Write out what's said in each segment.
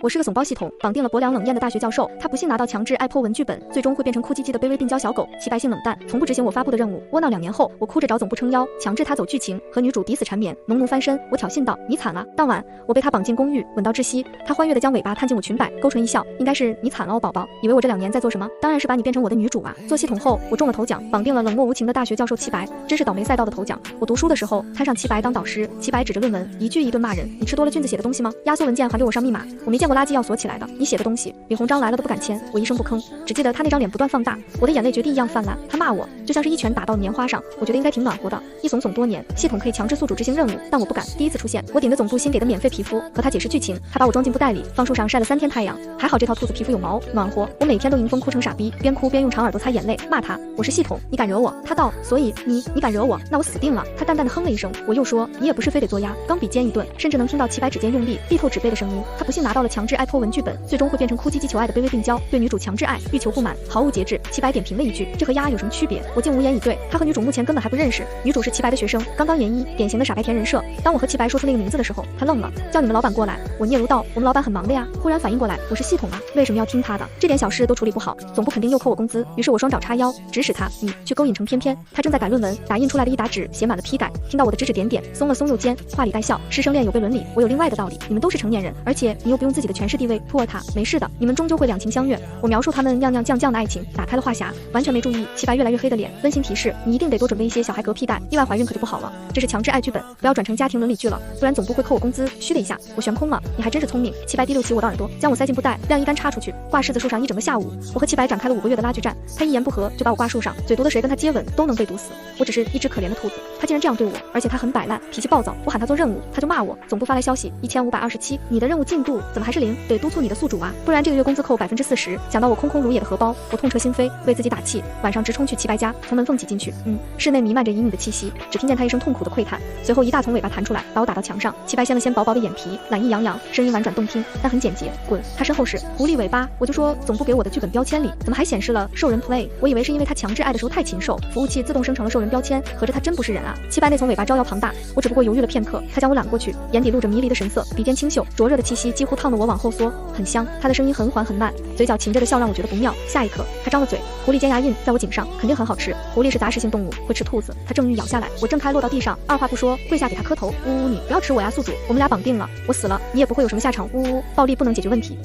我是个怂包系统，绑定了薄凉冷艳的大学教授，他不幸拿到强制爱破文剧本，最终会变成哭唧唧的卑微病娇小狗。齐白性冷淡，从不执行我发布的任务。窝囊2年后，我哭着找总部撑腰，强制他走剧情，和女主抵死缠绵，农奴翻身。我挑衅道：“你惨了。”当晚，我被他绑进公寓，吻到窒息。他欢悦地将尾巴探进我裙摆，勾唇一笑：“应该是你惨了哦，宝宝。以为我这2年在做什么？当然是把你变成我的女主啊！”做系统后，我中了头奖，绑定了冷漠无情的大学教授齐白，真是倒霉赛道的头奖。我读书的时候摊上齐白当导师，齐白指着论文一句一顿骂人：“你吃多了俊子写的东西吗？压缩文件还给我上密码，我没见过垃圾要锁起来的。你写的东西比红章来了都不敢签。”我一声不吭，只记得他那张脸不断放大，我的眼泪决堤一样泛滥。他骂我就像是一拳打到棉花上，我觉得应该挺暖和的。一怂多年，系统可以强制宿主执行任务，但我不敢。第一次出现，我顶着总部新给的免费皮肤和他解释剧情，他把我装进布袋里，放树上晒了3天太阳。还好这套兔子皮肤有毛，暖和。我每天都迎风哭成傻逼，边哭边用长耳朵擦眼泪，骂他：“我是系统，你敢惹我？”他道：“所以你敢惹我，那我死定了。”他淡淡的哼了一声，我又说：“你也不是非得做鸭。”钢笔尖一顿，甚至能听到齐白指尖用力力透纸背的声音。他不幸拿到了强制爱破文剧本，最终会变成哭唧唧求爱的卑微病娇，对女主强制爱，欲求不满，毫无节制。齐白点评了一句：“这和鸭有什么区别？”我竟无言以对。他和女主目前根本还不认识，女主是齐白的学生，刚刚研一，典型的傻白甜人设。当我和齐白说出那个名字的时候，他愣了，叫你们老板过来。我嗫嚅道：“我们老板很忙的呀。”忽然反应过来，我是系统啊，为什么要听他的？这点小事都处理不好，总部肯定又扣我工资。于是我双爪叉腰，指使他：“你去勾引成翩翩。”他正在改论文，打印出来的一沓纸写满了批改。听到我的指指点点，松了松右肩，话里带笑：“师生恋有悖伦理，我有另外的道理。你们都是成年人，而且你又不用自己的权势地位托他，没事的，你们终究会两情相悦。”我描述他们酿酿酱酱的爱情，打开了话匣，完全没注意齐白越来越黑的脸。温馨提示：你一定得多准备一些小孩嗝屁袋，意外怀孕可就不好了。这是强制爱剧本，不要转成家庭伦理剧了，不然总部会扣我工资。嘘的一下，我悬空了。你还真是聪明。齐白滴溜起我的耳朵，将我塞进布袋，晾衣杆插出去，挂柿子树上一整个下午。我和齐白展开了5个月的拉锯战，他一言不合就把我挂树上，嘴毒的谁跟他接吻都能被毒死。我只是一只可怜的兔子，他竟然这样对我，而且他很摆烂，脾气暴躁。我喊他做任务，他就骂我。总部发来消息：1527，你的任务进度怎么还是0？得督促你的宿主啊，不然这个月工资扣40%。想到我空空如也的荷包，我痛彻心扉，为自己打气。晚上直冲去齐白家，从门缝挤进去，室内弥漫着旖旎的气息，只听见他一声痛苦的喟叹，随后一大丛尾巴弹出来，把我打到墙上。齐白掀了掀薄薄的眼皮，懒意洋洋，声音婉转动听，但很简洁：“滚！”他身后是狐狸尾巴。我就说总部给我的剧本标签里怎么还显示了兽人 play？ 我以为是因为他强制爱的时候太禽兽，服务器自动生成了兽人标签，合着他真不是人啊！齐白那丛尾巴招摇庞大，我只不过犹豫了片刻，他将我揽过去，眼底露着迷离的神色，鼻尖清秀，灼热的气息几乎烫得我往后缩，很香。他的声音很缓很慢，嘴角噙着的笑让我觉得不妙。下一刻，他张了嘴，狐狸尖牙印在我颈上，肯定很好吃。狐狸是杂食性动物，会吃兔子。他正欲咬下来，我挣开落到地上，二话不说跪下给他磕头：“呜呜，你不要吃我呀，宿主，我们俩绑定了，我死了你也不会有什么下场。呜呜，暴力不能解决问题。”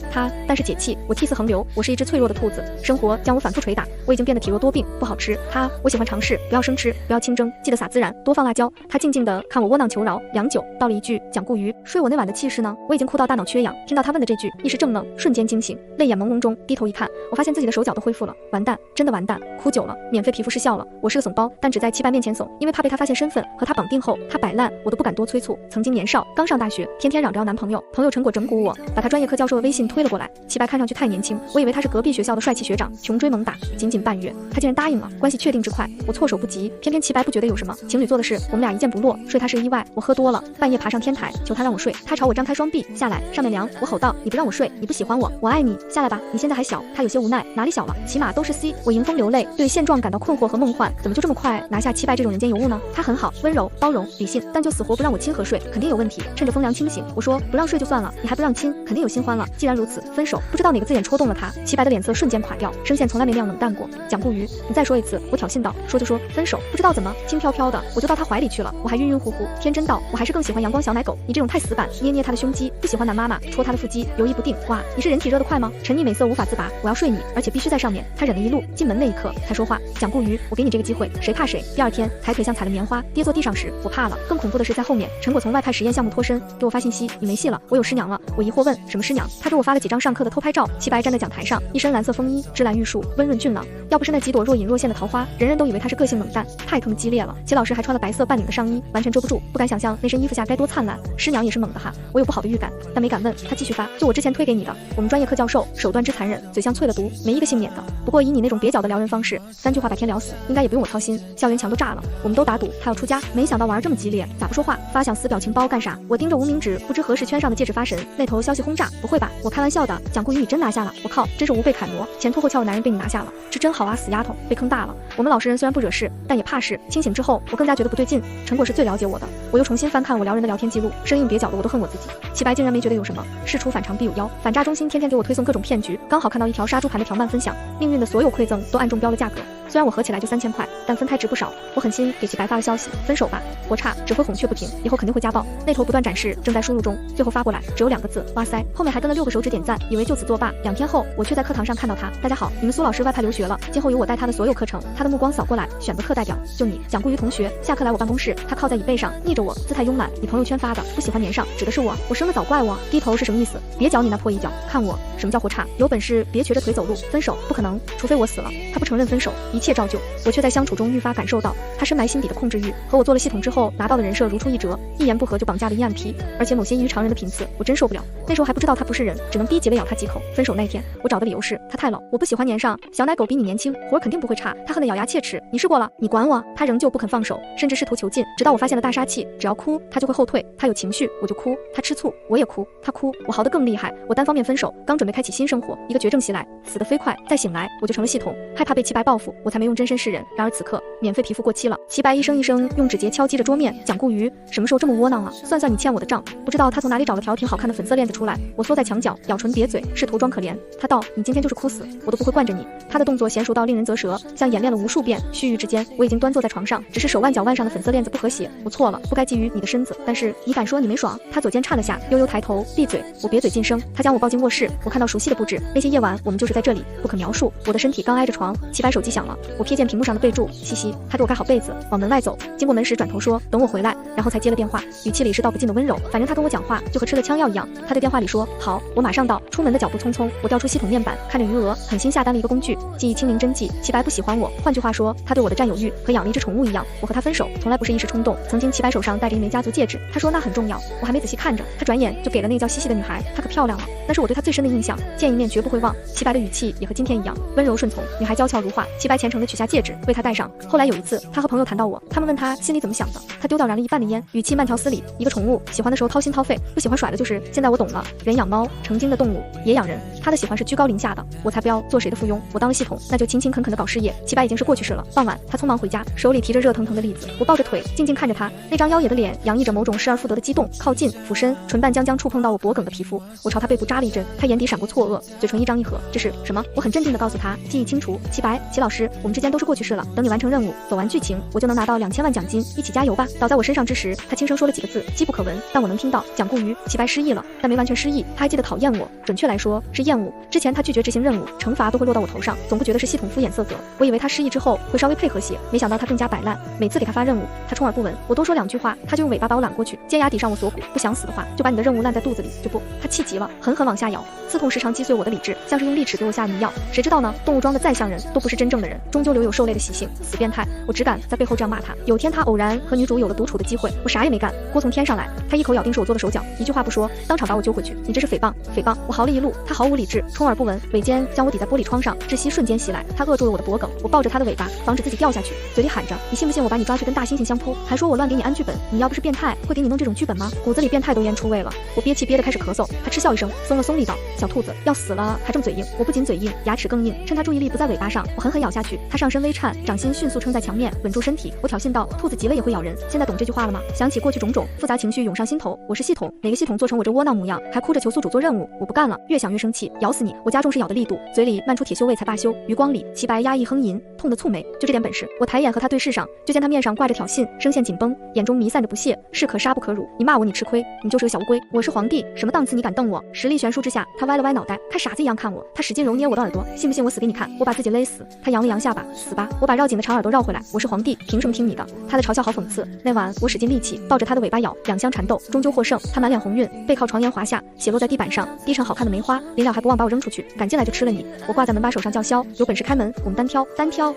但是解气，我涕泗横流。我是一只脆弱的兔子，生活将我反复捶打，我已经变得体弱多病，不好吃。我喜欢尝试，不要生吃，不要清蒸，记得撒孜然，多放辣椒。他静静地看我窝囊求饶，良久，道了一句：“蒋顾鱼，睡我那晚的气势呢？”我已经哭到大脑缺氧，听到他问的这句，一时怔愣，瞬间惊醒，泪眼朦胧中低头一看，我发现自己的手脚都恢复了。完蛋，真的完蛋！哭久了，免费皮肤失效了。我是个怂包，但只在齐白面前怂，因为怕被他发现身份。和他绑定后，他摆烂，我都不敢多催促。曾经年少，刚上大学，天天嚷着要男朋友，朋友陈果整蛊我，把他专业课教授的微信推了过来。齐白看上去太年轻，我以为他是隔壁学校的帅气学长，穷追猛打，仅仅半月，他竟然答应了，关系确定之快，我措手不及。偏偏齐白不觉得有什么，情侣做的事，我们俩一件不落，睡他是意外。我喝多了，半夜爬上天台求他让我睡，他朝我张开双臂，下来，上面凉。我吼道：“你不让我睡，你不喜欢我，我爱你，下来吧，你现在还小。”他有些无奈：“哪里小了，起码都是 C。”我迎风流泪，对现状感到困惑和梦幻，怎么就这么快拿下齐白这种人间尤物呢？他很好，温柔、包容、理性，但就死活不让我亲和睡，肯定有问题。趁着风凉清醒，我说：“不让睡就算了，你还不让亲，肯定有新欢了。既然如此，分手。”不知道哪个字眼戳动了他，齐白的脸色瞬间垮掉，声线从来没那样冷淡过。蒋顾鱼，你再说一次。我挑衅道，说就说分手。不知道怎么轻飘飘的我就到他怀里去了，我还晕晕乎乎，天真道，我还是更喜欢阳光小奶狗，你这种太死板，捏捏他的胸肌，不喜欢男妈妈，戳他的腹肌，犹豫不定。哇，你是人体热得快吗？沉溺美色无法自拔，我要睡你，而且必须在上面。他忍了一路，进门那一刻才说话。蒋顾鱼，我给你这个机会，谁怕谁。第二天抬腿像踩了棉花，跌坐地上时，我怕了。更恐怖的是在后面，陈果从外派实验项目脱身，给我发信息，你没戏了，我有师娘了。我疑惑问什么师娘，他给我发了几张上课的偷拍照，齐白站在讲台上，一身蓝色风衣，芝兰玉树，温润俊朗。要不是那几朵若隐若现的桃花，人人都以为他是个性冷淡，太他妈激烈了。齐老师还穿了白色半领的上衣，完全遮不住，不敢想象那身衣服下该多灿烂。师娘也是猛的哈，我有不好的预感，但没敢问。他继续发，就我之前推给你的，我们专业课教授手段之残忍，嘴像淬了毒，没一个幸免的。不过以你那种蹩脚的撩人方式，3句话把天聊死，应该也不用我操心。校园墙都炸了，我们都打赌他要出家，没想到玩这么激烈，咋不说话？发想撕表情包干啥？我盯着无名指，不知何时圈上的戒指发神，那头消息轰炸，不会吧？我开玩笑的，蒋顾鱼你真拿下了，我靠，真是无被楷模，前凸后翘的男人被你拿下了，这真好啊，死丫头，被坑大了。我们老实人虽然不惹事，但也怕事。清醒之后，我更加觉得不对劲。陈果是最了解我的，我又重新翻看我撩人的聊天记录，生硬蹩脚的我都恨我自己。齐白竟然没觉得有什么，事出出反常必有妖，反诈中心天天给我推送各种骗局，刚好看到一条杀猪盘的条漫分享，命运的所有馈赠都暗中标了价格。虽然我合起来就3000块，但分开值不少。我狠心给其白发了消息，分手吧，活差只会哄却不停，以后肯定会家暴。那头不断展示正在输入中，最后发过来只有2个字，哇塞，后面还跟了6个手指点赞，以为就此作罢。2天后，我却在课堂上看到他，大家好，你们苏老师外派留学了，今后由我带他的所有课程。他的目光扫过来，选择课代表，就你，蒋顾瑜同学。下课来我办公室，他靠在椅背上，逆着我，姿态慵懒。你朋友圈发的，不喜欢粘上，指的是我。我生的早怪我，低头是什么意思？别搅你那破一脚，看我，什么叫活差？有本事别瘸着腿走路。分手不可能，除非我死了。他不承认分手，一切照旧。我却在相处中愈发感受到他深埋心底的控制欲，和我做了系统之后拿到的人设如出一辙，一言不合就绑架了阴暗皮，而且某些异于常人的频次，我真受不了。那时候还不知道他不是人，只能逼急了咬他几口。分手那天，我找的理由是他太老，我不喜欢粘上，小奶狗比你年轻，活肯定不会差。他恨得咬牙切齿，你试过了，你管我？他仍旧不肯放手，甚至试图囚禁，直到我发现了大杀器，只要哭他就会后退，他有情绪我就哭，他吃醋我也哭，他哭我嚎得更厉害。我单方面分手，刚准备开启新生活，一个绝症袭来，死得飞快，再醒来我就成了系统，害怕被齐白报复，我才没用真身示人。然而此刻免费皮肤过期了，齐白一声一声用指节敲击着桌面，蒋顾瑜什么时候这么窝囊了？算算你欠我的账。不知道他从哪里找了条挺好看的粉色链子出来，我缩在墙角，咬唇瘪嘴，试图装可怜。他道，你今天就是哭死，我都不会惯着你。他的动作娴熟到令人啧舌，像演练了无数遍。须臾之间，我已经端坐在床上，只是手腕脚腕上的粉色链子不和谐。我错了，不该觊觎你的身子，但是你敢说你没爽？他左肩颤了下，悠悠抬头，闭嘴。我瘪嘴噤声。他将我抱进卧室，我看到熟悉的布置，那些夜晚我们就是在这里，不可描述。我的身体刚挨着床，齐白手机响了，我瞥见屏幕上的备注，嘻嘻。他给我盖好被子，往门外走，经过门时转头说等我回来，然后才接了电话，语气里是道不尽的温柔。反正他跟我讲话就和吃了枪药一样。他对电话里说好，我马上到。出门的脚步匆匆，我调出系统面板，看着余额，狠心下单了一个工具，记忆清零真迹。齐白不喜欢我，换句话说，他对我的占有欲和养了一只宠物一样。我和他分手从来不是一时冲动。曾经齐白手上戴着一枚家族戒指，他说那很重要，我还没仔细看着，他转眼就给了那个叫西西的女孩，她可漂亮了，那是我对她最深的印象，见一面绝不会忘。齐白的语气也和今天一样温柔顺从，女孩娇俏如画。齐白虔诚地取下戒指为她戴上。后来有一次，他和朋友谈到我，他们问他心里怎么想的，他丢掉燃了一半的烟，语气慢条斯理，一个宠物喜欢的时候掏心掏肺，不喜欢甩了就是。现在我懂了，人养猫，成精的动物也养人，他的喜欢是居高临下的，我才不要做谁的附庸。我当了系统，那就勤勤恳恳地搞事业。齐白已经是过去式了。傍晚，他匆忙回家，手里提着热腾腾的栗子，我抱着腿静静看着他，那张妖冶的脸洋溢着某种失而复得的激动。靠近，俯身，唇瓣将将触碰到我脖颈的皮肤，我朝他背部扎了一针，他眼底闪过错愕，嘴唇一张一合，这是什么？我很镇定地告诉他，记忆清除。齐白，齐老师，我们之间都是过去式了，等你完成任务，走完剧情，我就能拿到2000万奖金，一起加油吧。倒在我身上之时，他轻声说了几个字，机不可闻，但我能听到。蒋顾瑜，齐白失忆了，但没完全失忆，他还记得讨厌我，准确来说是厌恶。之前他拒绝执行任务，惩罚都会落到我头上，总不觉得是系统敷衍色泽。我以为他失忆之后会稍微配合些，没想到他更加摆烂。每次给他发任务，他充耳不闻，我多说2句话，他就用尾巴把我揽过去，尖牙抵上我锁骨。不想死的话，就把你的任务烂在肚子里，就不。他气急了，狠狠往下咬，刺痛时常击碎我的理智，像是用利齿给我下迷药。谁知道呢？动物装的再像人，都不是真正的人，终究留有兽类的习性，死变态！我只敢在背后这样骂他。有天他偶然和女主有了独处的机会，我啥也没干，锅从天上来，他一口咬定是我做的手脚，一句话不说，当场把我揪回去。你这是诽谤，诽谤！我嚎了一路，他毫无理智，充耳不闻，尾尖将我抵在玻璃窗上，窒息瞬间袭来，他扼住了我的脖颈，我抱着他的尾巴，防止自己掉下去，嘴里喊着：你信不信我把你抓去跟大猩猩相扑？还说我乱给你安剧本，你要不是变态，会给你弄这种剧本吗？骨子里变态都烟出味了，我憋气憋得开始咳嗽。他嗤笑一声，松了松力道：小兔子要死了，还这么嘴硬。我不仅嘴硬，牙齿更硬，趁他注意力不在尾巴上，我狠狠咬下去。他上身微颤，掌心迅速撑在墙面，稳住身体。我挑衅道：兔子急了也会咬人，现在懂这句话了吗？想起过去种种复杂情绪涌上心头，我是系统，哪个系统做成我这窝囊模样，还哭着求宿主做任务？我不干了，越想越生气，咬死你！我加重是咬的力度，嘴里漫出铁锈味才罢休。余光里，齐白压抑哼吟，痛得蹙眉，就这点本事。我抬眼和他对视上，就见他面上挂着挑衅，声线紧绷，眼中弥散着不屑，士可杀不可辱。你骂我你吃亏，你就是个小乌龟，我是皇帝，什么档次你敢瞪我？实力悬殊之下，他歪了歪脑袋，看傻子一样看我。他使劲揉捏我的耳朵，信不信我死给你看？我把自己勒死。他扬了扬下巴，死吧！我把绕紧的长耳朵绕回来，我是皇帝，凭什么听你的？他的嘲笑好讽刺。那晚我使尽力气抱着他的尾巴咬，两相缠斗，终究获胜。他满脸红晕，背靠床沿滑下，血落在地板上，滴成好看的梅花，临了还不忘把我扔出去，赶进来就吃了你。我挂在门把手上叫嚣，有本事开门，我们单挑。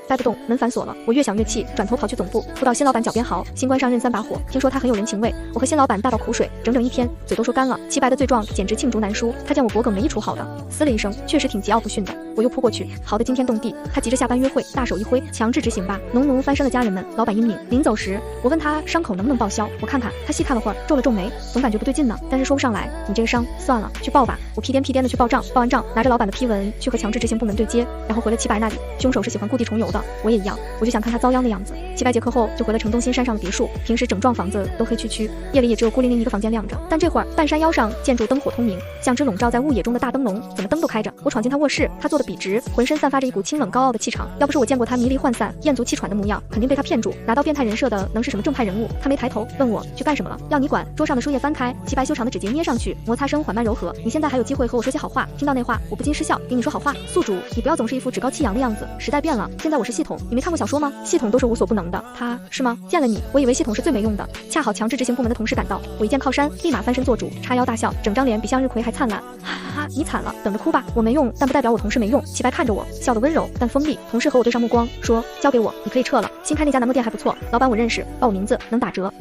掰不动，门反锁了。我越想越气，转头跑去总部，扑到新老板脚边嚎，新官上任3把火，听说他很有人情味。我和新老板大倒苦水，整整1天，嘴都说干了。齐白的罪状简直罄竹难书，他见我脖颈没一处好的，嘶了一声，确实挺桀骜不驯的。我又扑过去，嚎得惊天动地。他急着下班约会，大手一挥，强制执行吧。农奴翻身了家人们，老板英明。临走时，我问他伤口能不能报销，我看看。他细看了会儿，皱了皱眉，总感觉不对劲呢，但是说不上来。你这个伤，算了，去报吧。我屁颠屁颠的去报账，报完账，拿着老板的批文去和强制执行部门对接，然后回了齐白那里。凶手是喜欢故地重游的，我也一样，我就想看他遭殃的样子。齐白结课后就回了城东新山上的别墅，平时整幢房子都黑黢黢，夜里也只有孤零零一个房间亮着。但这会儿半山腰上建筑灯火通明，像只笼罩在雾野中的大灯笼，怎么灯都开着。我闯进他卧室，他坐得笔直，浑身散发着一股清冷高傲的气场。要不是我见过他迷离涣散、艳足气喘的模样，肯定被他骗住。拿到变态人设的能是什么正派人物？他没抬头，问我去干什么了？要你管。桌上的书页翻开，齐白修长的指节捏上去，摩擦声缓慢柔和。你现在还有机会和我说些好话。听到那话，我不禁失笑。给你说好话，宿主，你不要总是一副趾高气扬的样子。时代变了，现在我是系统。你没看过小说吗？系统都是无所不能的，他是吗？见了你，我以为系统是最没用的。恰好强制执行部门的同事赶到，我一见靠山，立马翻身做主，叉腰大笑，整张脸比向日葵还灿烂。哈哈哈，你惨了，等着哭吧。我没用，但不代表我同事没用。齐白看着我，笑得温柔但锋利。同事和我对上目光，说交给我，你可以撤了。新开那家南木店还不错，老板我认识，报我名字能打折。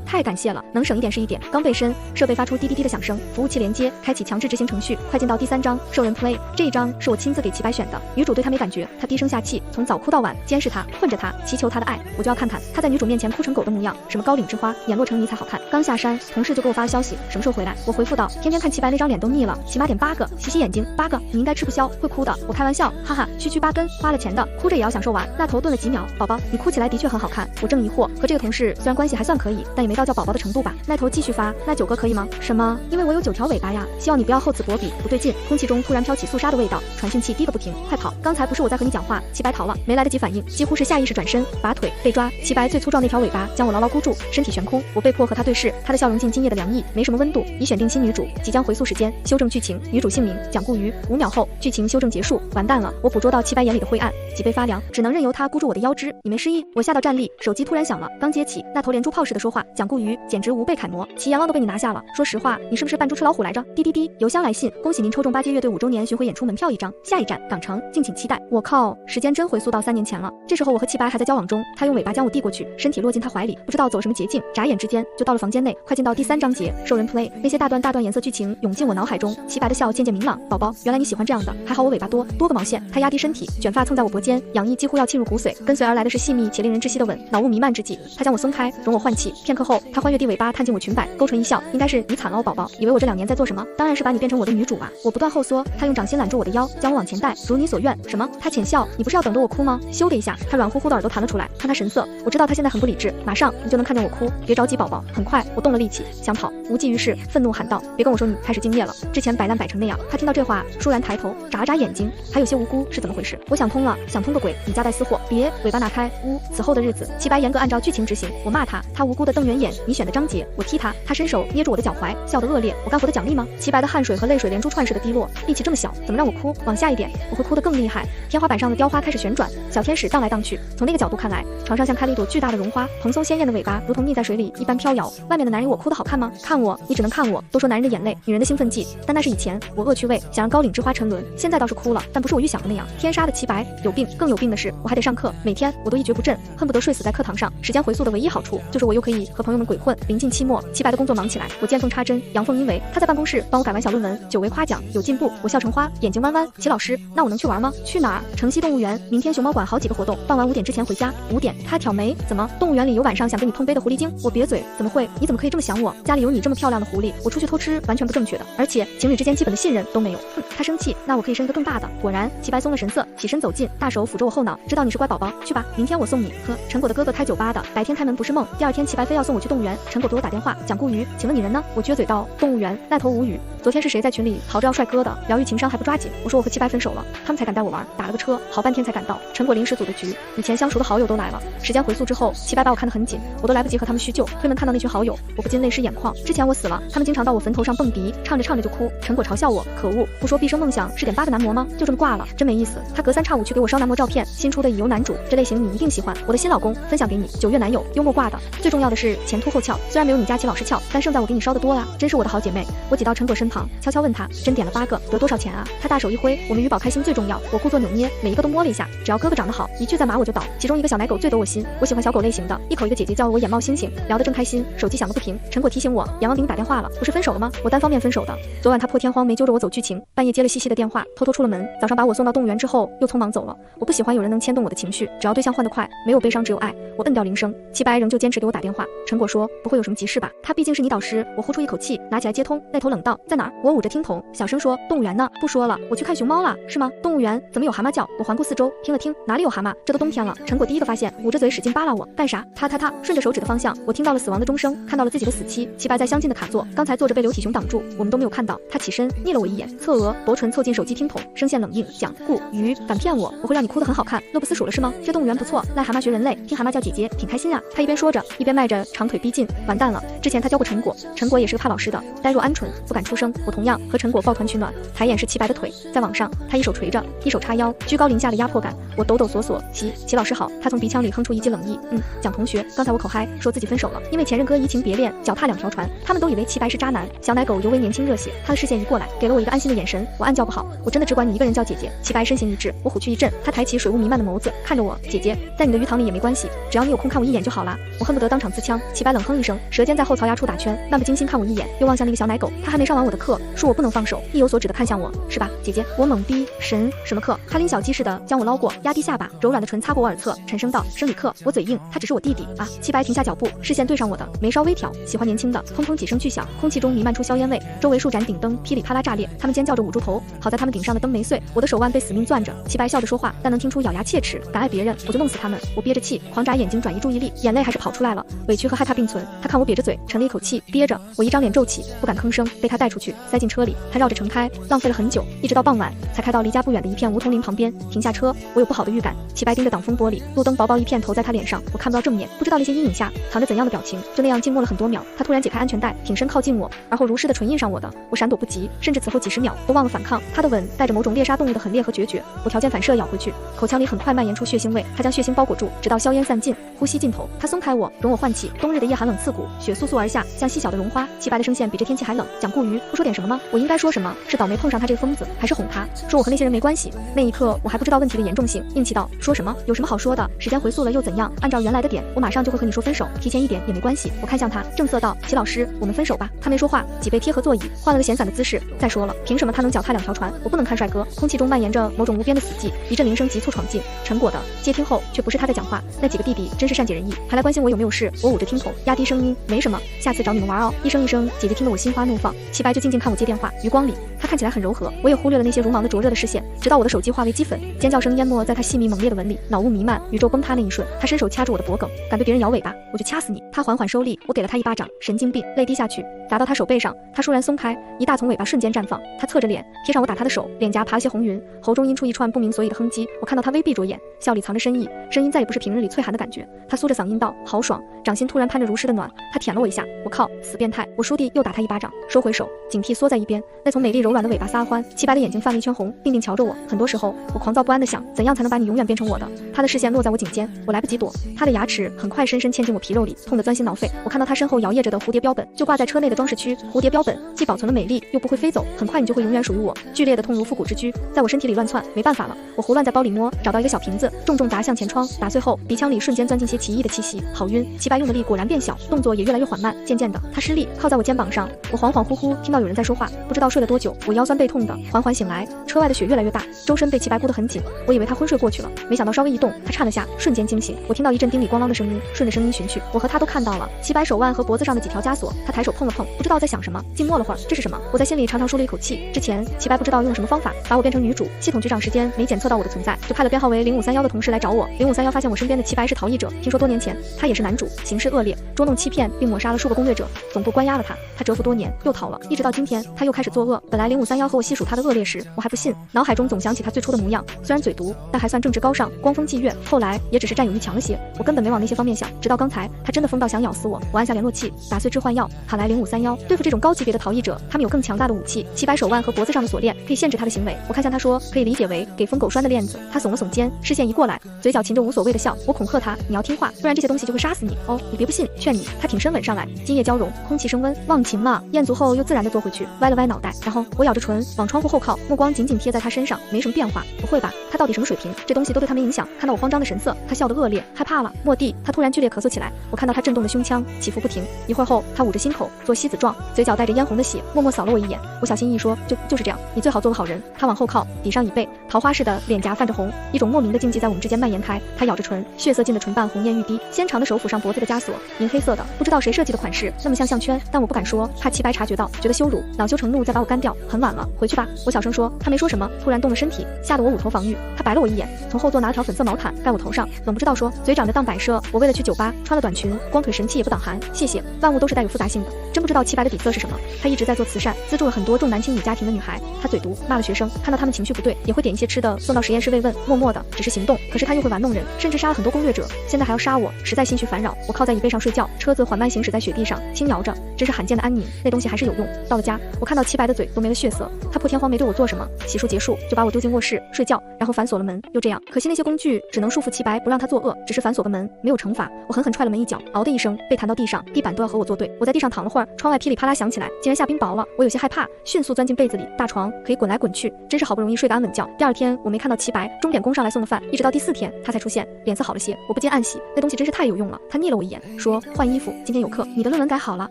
太感谢了，能省一点是一点。刚背身，设备发出滴滴滴的响声，服务器连接，开启强制执行程序。快进到第3章，兽人 play。这一章是我亲自给齐白选的。女主对他没感觉，他低声下气，从早哭到晚，监视他，困着他，祈求他的爱。我就要看看他在女主面前哭成狗的模样，什么高岭之花，眼落成泥才好看。刚下山，同事就给我发了消息，什么时候回来？我回复道，天天看齐白那张脸都腻了，起码点8个，洗洗眼睛。8个，你应该吃不消，会哭的。我开玩笑，哈哈，区区8根，花了钱的，哭着也要享受完。那头顿了几秒，宝宝，你哭起来的确很好看。我正疑惑，和这个同事虽然关系还算可以，但也没到叫宝宝的程度吧？那头继续发，那9个可以吗？什么？因为我有9条尾巴呀。希望你不要厚此薄彼。不对劲，空气中突然飘起肃杀的味道，传讯器滴个不停，快跑！刚才不是我在和你讲话。齐白逃了，没来得及反应，几乎是下意识转身，拔腿被抓。齐白最粗壮那条尾巴将我牢牢箍住，身体悬空，我被迫和他对视，他的笑容进今夜的凉意，没什么温度。已选定新女主，即将回溯时间，修正剧情。女主姓名蒋顾瑜。5秒后，剧情修正结束。完蛋了，我捕捉到齐白眼里的灰暗，脊背发凉，只能任由他箍住我的腰肢。你没失忆？我吓到站立，手机突然响了，刚接起，那头连珠炮似的说话，蒋顾瑜简直无被楷模，其阎王都被你拿下了。说实话，你是不是扮猪吃老虎来着？滴滴滴，邮箱来信，恭喜您抽中八街乐队5周年巡回演出门票1张，下一站港城，敬请期待。我靠，时间真回溯到3年前了。这时候我和齐白还在交往中，他用尾巴将我递过去，身体落进他怀里，不知道走什么捷径，眨眼之间就到了房间内。快进到第3章节，兽人 play。那些大段颜色剧情涌进我脑海中，齐白的笑渐渐明朗。宝宝，原来你喜欢这样的，还好我尾巴多个毛线。他压低身体，卷发蹭在我脖间，痒意几乎要沁入骨髓，跟随而来的是细密且令人窒息的吻。脑雾弥漫之际，他将我松开，容我换气。片刻后，他欢悦地尾巴探进我裙摆，勾唇一笑，应该是你惨了哦，宝宝。以为我这2年在做什么？当然是把你变成我的女主啊！我不断后缩，他用掌心揽住我的腰，将我往前带，如你所愿。什么？他浅笑，你不是要等着我哭吗？咻的一下，他软乎乎的耳朵弹了出来，看他神色，我知道他现在很不理智，马上你就能看见我哭。别着急，宝宝。很快，我动了力气，想跑，无济于事，愤怒喊道：别跟我说你开始敬业了，之前摆烂摆成那样。他听到这话，倏然抬头，眨眨眼睛，还有些无辜，是怎么回事？我想通了，想通个鬼！你夹带私货，别！尾巴拿开！此后的日子，齐白严格按照剧情执行。我骂他，他无辜的瞪圆眼。你选的章节，我踢他，他伸手捏住我的脚踝，笑得恶劣。我干活的奖励吗？齐白的汗水和泪水连珠串似的滴落，力气这么小，怎么让我哭？往下一点，我会哭得更厉害。天花板上的雕花开始旋转，小天使荡来荡去。从那个角度看来，床上像开了一朵巨大的绒花，蓬松鲜艳的尾巴如同溺在水里一般飘摇。外面的男人，我哭得好看吗？看我，你只能看我。都说男人的眼泪，女人的兴奋剂，但那是以前，我恶趣味，想让高岭之花沉沦。现在倒是哭了，但不是我预想的那样。天杀的齐白，有病！更有病的是，我还得上课，每天我都一蹶不振，恨不得睡死在课堂上。时间回溯的唯一好处，就是我又可以和朋友们鬼混。临近期末，齐白的工作忙起来，我见缝插针，阳奉阴违。他在办公室帮我改完小论文，久违夸奖，有进步，我笑成花，眼睛弯弯。齐老师，那我能去玩吗？去哪儿？城西动物园，明天熊猫馆好几个活动，傍晚5点之前回家。5点，他挑眉，怎么？动物园里有晚上想跟你碰杯的狐狸精？我瘪嘴，怎么会？你怎么可以这么想我？家里有你这么漂亮的狐狸，我出去偷吃完全不正确的，而且情侣之间基本的信任都没有。他生气，那我可以生一个更大的。果然，齐白松了神色，起身走近，大手抚着我后脑，知道你是乖宝宝，去吧，明天我送你。呵，陈果的哥哥开酒吧的，白天开门不是梦。第2天，齐白非要送我去动物园，陈果给我打电话，蒋顾瑜，请问你人呢？我撅嘴道，动物园。那头无语。昨天是谁在群里嚎着要帅哥的？疗愈情伤还不抓紧？我说我和齐白分手了，他们才敢带我玩，打了个车，好半天才赶到。陈果临时组的局，以前相熟的好友都来了。时间回溯之后，齐白把我看得很紧，我都来不及和他们叙旧。推门看到那群好友，我不禁泪湿眼眶。之前我死了，他们经常到我坟头上蹦迪，唱着唱着就哭。陈果嘲笑我，可恶，不说毕生梦想是点8个男模吗？就这么挂了，真没意思。他隔3差5去给我烧男模照片，新出的乙油男主，这类型你一定喜欢。我的新老公，分享给你，9月男友，幽默挂的。最重要的是前凸后翘，虽然没有你佳琪老师翘，但胜在我给你烧的多啊，真是我的好姐妹。我挤到陈果身旁，悄悄问他，真点了8个，得多少钱啊？他大手一挥，我们鱼宝开心最重要。我故作扭捏，每一个都摸了一下，只要哥哥长得好，一句再麻我就倒。其中一个小奶狗最得我心，我喜欢小狗类型的，一口一个姐姐叫我眼冒星星，聊得正开心，手机响个不停。陈果提醒我，阎王给你打电话了，不是分手了吗？我单方面分手的。昨晚他破天荒没揪着我走剧情，半夜接了西西的电话，偷偷出了门。早上把我送到动物园之后，又匆忙走了。我不喜欢有人能牵动我的情绪，只要对象换得快，没有悲伤，只有爱。我摁掉铃声，齐白仍旧坚持给我打电话。陈果说，不会有什么急事吧？他毕竟是你导师。我呼出一口气，拿起来接通，那头冷道，在哪儿？我捂着听筒，小声说，动物园呢？不说了，我去看熊猫了，是吗？动物园怎么有蛤蟆叫？我环顾四周，听了听，哪里有蛤蟆？这都冬天了。陈果第一个发现，捂着嘴使劲扒拉我，干啥？他，顺着手指的方向，我听到了死亡的钟声，看到了自己的死期。齐白在相近的卡座，刚才坐着被流体熊挡住，我们都没有看到。他起身睨了我一眼，侧额，薄唇凑近手机听筒，声线冷硬，讲顾鱼，敢骗我？我会让你哭得很好看，乐不思蜀了是吗？这动物园不错，癞蛤蟆学人类，听蛤蟆叫姐姐，挺开心啊。他一边说着，一边迈着长腿逼近。完蛋了，之前他教过陈果，陈果也是个怕老师的，呆若鹌鹑，不敢出声。我同样和陈果抱团取暖，抬眼是齐白的腿，在网上，他一手垂着，一手叉腰，居高临下的压迫感，我抖抖索索。齐老师好。他从鼻腔里哼出一记冷意，蒋同学，刚才我口嗨，说自己分手了，因为前任哥移情别恋，脚踏两条船，他们都以为齐白是渣男。小奶狗尤为年轻热血，他的视线一过来，给了我一个安心的眼神。我暗叫不好，我真的只管你一个人叫姐姐。齐白身形一滞，我虎躯一震，他抬起水雾弥漫的眸子看着我，姐姐，在你的鱼塘里也没关系，只要你有空看我一眼就好啦。我恨不得当场自枪。齐白冷哼一声，舌尖在后槽牙处打圈，漫不经心看我一眼，又望向那个小奶狗，他还没上完我的课，说我不能放手，意有所指的看向我，是吧，姐姐？我懵逼，神什么课？他拎小鸡似的将我捞过，压低下巴，柔软的唇擦过我耳侧，沉声道：生理课。我嘴硬，他只是我弟弟啊。齐白停下脚步，视线对上我的，眉稍微挑，喜欢年轻的。砰砰几声巨响，空气中弥漫出硝烟味，周围数盏顶灯噼里啪啦炸裂，他们尖叫着捂住头，好在他们顶上的灯没碎，我的手腕被死命攥着。齐白笑着说话，但能听出咬牙切齿，敢爱别人我就弄死他们。我憋着气，狂眨眼睛转移注意力，眼泪还是跑出来了，委屈和害怕并存。他看我瘪着嘴，沉了一口气，憋着，我一张脸皱起，不敢吭声，被他带出去，塞进车里。他绕着城开，浪费了很久，一直到傍晚才开到离家不远的一片梧桐林旁边，停下车。我有不好的预感。齐白盯着挡风玻璃，路灯薄薄一片投在他脸上，我看不到正面，不知道那些阴影下藏着怎样的表情，就那样静默了很多秒。他突然解开安全带，挺身靠近我，而后如诗的唇印上我的，我闪躲不及，甚至此后几十秒都忘了反抗。他的吻带着某种猎杀动物的狠烈和决绝，我条件反射咬回去，口腔里很快蔓延出血腥味，他将血腥包裹住，直到硝烟散尽，呼吸尽头，他松开我，容我换气。冬日的夜寒冷刺骨，雪簌簌而下，像细小的绒花。齐白的声线比这天气还冷，讲顾鱼，不说点什么吗？我应该说什么？是倒霉碰上他这个疯子，还是哄他，说我和那些人没关系？那一刻我还不知道问题的严重性，硬气道：说什么？有什么好说的？时间回溯了又怎样？按照原来的点，我马上就会和你说分手，提前一点也没关系。我看向他，正色道：齐老师，我们分手吧。他没说话，脊背贴合座椅，换了个闲散的姿势。再说了，凭什么他能脚踏两条船，我不能看帅哥？空气中蔓延着某种无边的死寂，一阵铃声急促闯进，陈果的。接听后却不是他在讲话，那几个弟弟真是善解人意，还来关心我有没有事。我捂着听筒，压低声音，没什么，下次找你们玩哦。一声一声，姐姐听得我心花怒放。齐白就静静看我接电话，余光里他看起来很柔和，我也忽略了那些如芒的灼热的视线，直到我的手机化为齑粉，尖叫声淹没在他细密猛烈的吻里，脑雾弥漫，宇宙崩塌那一瞬，他伸手掐住我的脖颈，敢对别人摇尾巴，我就掐死你。他缓缓收力，我给了他一巴掌，神经病，泪滴下去，砸到他手背上，他倏然松开，一大丛尾巴瞬间绽放。他侧着脸贴上我打他的手，脸颊爬了些红云，喉中阴出一串不明所以的哼唧。我看到他微闭着眼，笑里藏着深意，声音再也不是平日里脆寒的感觉。他苏着嗓音道：好爽。掌心突然攀着如诗的暖，他舔了我一下，我靠，死变态！我倏地又打他一巴掌，收回手，警惕缩在一边，那从美丽柔软的尾巴撒欢。齐白的眼睛泛了一圈红，定定瞧着我。很多时候，我狂躁不安地想，怎样才能把你永远变成我的？他的视线落在我颈间，我来不及躲，他的牙齿很快深深嵌进我皮肉里，痛得钻心挠肺。我看到他身后摇曳着的蝴蝶标本，就挂在车内的装饰区。蝴蝶标本既保存了美丽，又不会飞走，很快你就会永远属于我。剧烈的痛如复古之居，在我身体里乱窜，没办法了，我胡乱在包里摸，找到一个小瓶子，重重砸向前窗，打碎后，鼻腔里瞬间钻进些奇异的气息，好晕。齐白用的力果然变小，动作也越来越缓慢，渐渐的，他失力靠在我肩膀上，我恍恍惚惚听到有人在说话，不知道睡了多久，我腰酸背痛的缓缓醒来，车外的雪越来越大，周身被齐白箍得很紧，我以为他昏睡过去了，没想到稍微一动，他颤了下，瞬间惊醒。我听到一阵叮里咣啷的声音，顺着声音寻去，我和他都看到了齐白手腕和脖子上的几条枷锁。他抬手碰了碰，不知道在想什么，静默了会儿，这是什么？我在心里长长舒了一口气。之前齐白不知道用什么方法把我变成女主，系统局长时间没检测到我的存在，就派了编号为0531的同事来找我。0531发现我身边的齐白是逃逸者，听说多年前他也是男主，行事恶劣，捉弄欺骗并抹杀了数个攻略者，总部关押了他，他蛰伏多年又逃了，一直到今天他又开始作恶。本来0531和我细数他的恶劣时，我还不信，脑海中总想起他最初的模样，虽然嘴毒，但还算正直高尚，光风霁月。后来也只是占有欲强了些，我根本没往那些方面想，直到刚才他真的疯到想咬死我。我按下联络器，打碎置换药，喊来0531。对付这种高级别的逃逸者，他们有更强大的武器，齐白手腕和脖子上的锁链可以限制他的行为。我看向他说，可以理解为给疯狗拴的链子。他耸了耸肩，视线一过来，嘴角噙着无所谓的笑。我恐吓他，你要听话，不然这些东西就会杀死你哦，你别不信，劝你。他挺身吻上来，今夜交融，空气升温，忘情了。咽足后又自然地坐回去，歪了歪脑袋，然后我咬着唇往窗户后靠，目光紧紧贴在他身上，没什么变化。不会吧，他到底什么水平？这东西都对他没影响。看到我慌张的神色，他笑得恶劣，害怕了。蓦地，他突然剧烈咳嗽起来，我看到他震动的胸腔起伏不停。一会儿后，他捂着心口作戏。妻子状，嘴角带着嫣红的血，默默扫了我一眼。我小心翼翼说，就是这样，你最好做个好人。他往后靠，抵上椅背，桃花似的脸颊泛着红，一种莫名的禁忌在我们之间蔓延开。他咬着唇，血色浸的唇瓣红艳欲滴，纤长的手抚上脖子的枷锁，银黑色的，不知道谁设计的款式，那么像项圈，但我不敢说，怕齐白察觉到，觉得羞辱，恼羞成怒，再把我干掉。很晚了，回去吧。我小声说，他没说什么，突然动了身体，吓得我捂头防御。他白了我一眼，从后座拿了条粉色毛毯盖我头上，冷不知道说，嘴长着当摆设，我为了去酒吧，穿了短裙，光腿神器也不挡寒，谢谢。万物都是带有复杂性的，真不知道齐白的底色是什么。他一直在做慈善，资助了很多重男轻女家庭的女孩。他嘴毒，骂了学生，看到他们情绪不对，也会点一些吃的送到实验室慰问，默默的，只是行动。可是他又会玩弄人，甚至杀了很多攻略者，现在还要杀我，实在心绪烦扰。我靠在椅背上睡觉，车子缓慢行驶在雪地上，轻摇着，真是罕见的安宁。那东西还是有用。到了家，我看到齐白的嘴都没了血色，他破天荒没对我做什么，洗漱结束就把我丢进卧室睡觉，然后反锁了门，又这样。可惜那些工具只能束缚齐白，不让他作恶，只是反锁个门，没有惩罚。我狠狠踹了门一脚，嗷的一声被弹到地上，地板都要和我作对。我在地上躺了会儿，窗外噼里啪啦响起来，竟然下冰雹了。我有些害怕，迅速钻进被子里，大床可以滚来滚去，真是好不容易睡个安稳觉。第二天我没看到齐白，钟点工上来送的饭，一直到第4天他才出现，脸色好了些。我不禁暗喜，那东西真是太有用了。他睨了我一眼，说换衣服，今天有课，你的论文改好了。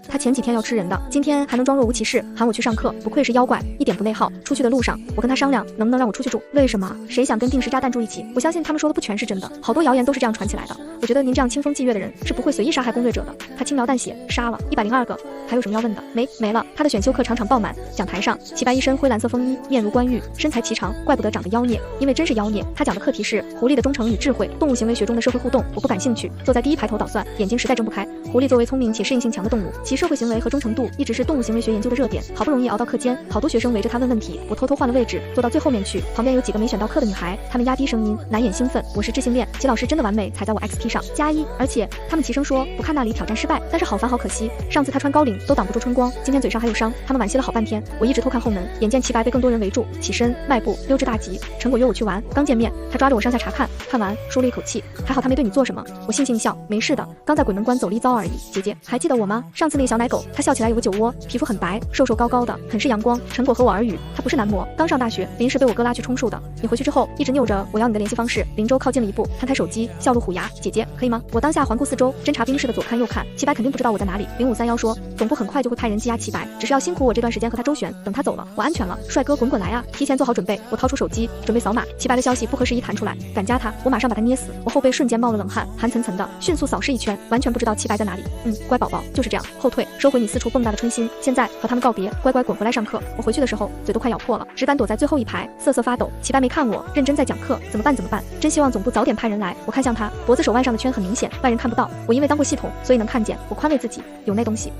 他前几天要吃人的，今天还能装若无其事，喊我去上课，不愧是妖怪，一点不内耗。出去的路上，我跟他商量能不能让我出去住。为什么？谁想跟定时炸弹住一起？我相信他们说的不全是真的，好多谣言都是这样传起来的。我觉得您这样清风霁月的人是不会随意杀害攻略者的。他轻描淡写，杀了102个。还有什么要问的？没了。他的选修课场场爆满，讲台上齐白一身灰蓝色风衣，面如冠玉，身材颀长，怪不得长得妖孽，因为真是妖孽。他讲的课题是狐狸的忠诚与智慧，动物行为学中的社会互动。我不感兴趣，坐在第一排头捣蒜，眼睛实在睁不开。狐狸作为聪明且适应性强的动物，其社会行为和忠诚度一直是动物行为学研究的热点。好不容易熬到课间，好多学生围着他问问题，我偷偷换了位置，坐到最后面去。旁边有几个没选到课的女孩，她们压低声音，难掩兴奋。我是智性恋，齐老师真的完美，踩在我 XP 上+1，而且他们齐声说不看那里，挑战失败。但是好烦好可惜，上次他穿高领都挡不住春光，今天嘴上还有伤。他们惋惜了好半天，我一直偷看后门，眼见齐白被更多人围住，起身迈步溜之大吉。陈果约我去玩，刚见面他抓着我上下查看，看完舒了一口气，还好他没对你做什么。我悻悻一笑，没事的，刚在鬼门关走了一遭而已。姐姐还记得我吗？上次那个小奶狗，他笑起来有个酒窝，皮肤很白，瘦瘦高高的，很是阳光。陈果和我耳语，他不是男模，刚上大学，临时被我哥拉去充数的。你回去之后一直拗着我要你的联系方式。林州靠近了一步，摊开手机，笑露虎牙，姐姐可以吗？我当下环顾四周，侦察兵似的左看右看，齐白肯定不知道我在哪里。0531说，总部很快就会派人羁押齐白，只是要辛苦我这段时间和他周旋，等他走了，我安全了。帅哥滚滚来啊！提前做好准备，我掏出手机准备扫码，齐白的消息不合时宜弹出来，敢加他，我马上把他捏死。我后背瞬间冒了冷汗，寒涔涔的，迅速扫视一圈，完全不知道齐白在哪里。乖宝宝，就是这样，后退，收回你四处蹦跶的春心。现在和他们告别，乖乖滚回来上课。我回去的时候，嘴都快咬破了，只敢躲在最后一排，瑟瑟发抖。齐白没看我，认真在讲课，怎么办？真希望总部早点派人来。我看向他，脖子手腕上的圈很明显，外人看不到。我因为当过系统，所以能看见。我宽慰自己，有那东西。